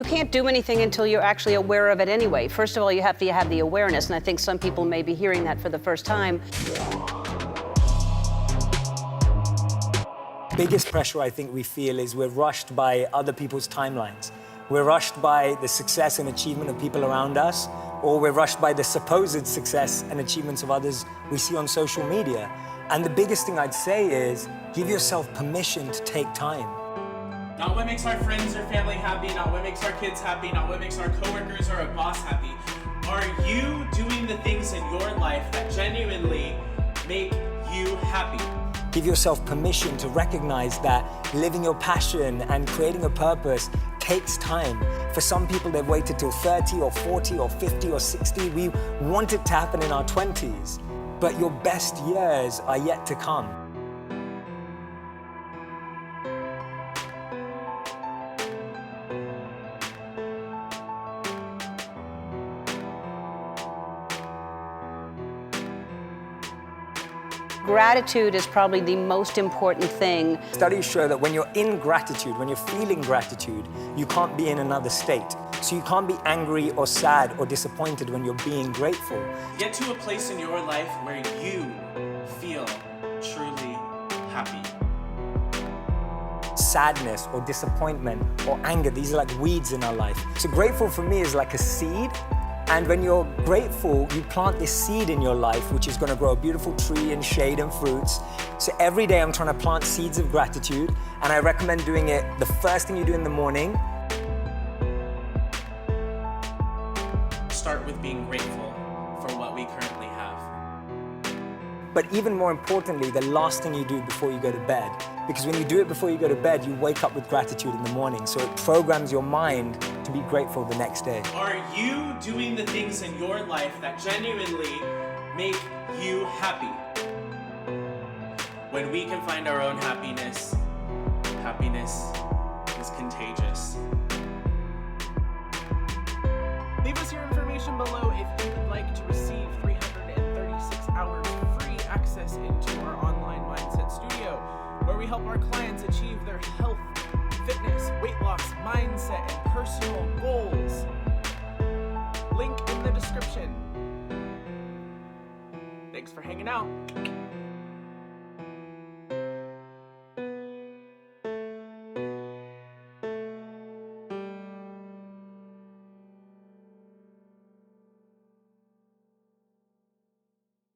can't do anything until you're actually aware of it anyway. First of all, you have to have the awareness, and I think some people may be hearing that for the first time. Biggest pressure I think we feel is we're rushed by other people's timelines. We're rushed by the success and achievement of people around us, or we're rushed by the supposed success and achievements of others we see on social media. And the biggest thing I'd say is give yourself permission to take time. Not what makes our friends or family happy, not what makes our kids happy, not what makes our coworkers or our boss happy. Are you doing the things in your life that genuinely make you happy? Give yourself permission to recognize that living your passion and creating a purpose takes time. For some people, they've waited till 30 or 40 or 50 or 60. We want it to happen in our 20s, but your best years are yet to come. Gratitude is probably the most important thing. Studies show that when you're in gratitude, when you're feeling gratitude, you can't be in another state. So you can't be angry or sad or disappointed when you're being grateful. Get to a place in your life where you feel truly happy. Sadness or disappointment or anger, these are like weeds in our life. So grateful for me is like a seed. And when you're grateful, you plant this seed in your life, which is going to grow a beautiful tree and shade and fruits. So every day I'm trying to plant seeds of gratitude, and I recommend doing it the first thing you do in the morning. Start with being grateful for what we currently have. But even more importantly, the last thing you do before you go to bed. Because when you do it before you go to bed, you wake up with gratitude in the morning. So it programs your mind to be grateful the next day. Are you doing the things in your life that genuinely make you happy? When we can find our own happiness, happiness is contagious. Leave us your information below if you would like to receive 336 hours free access into our online mindset studio, where we help our clients achieve their health, fitness, weight loss, mindset, and personal goals. Link in the description. Thanks for hanging out.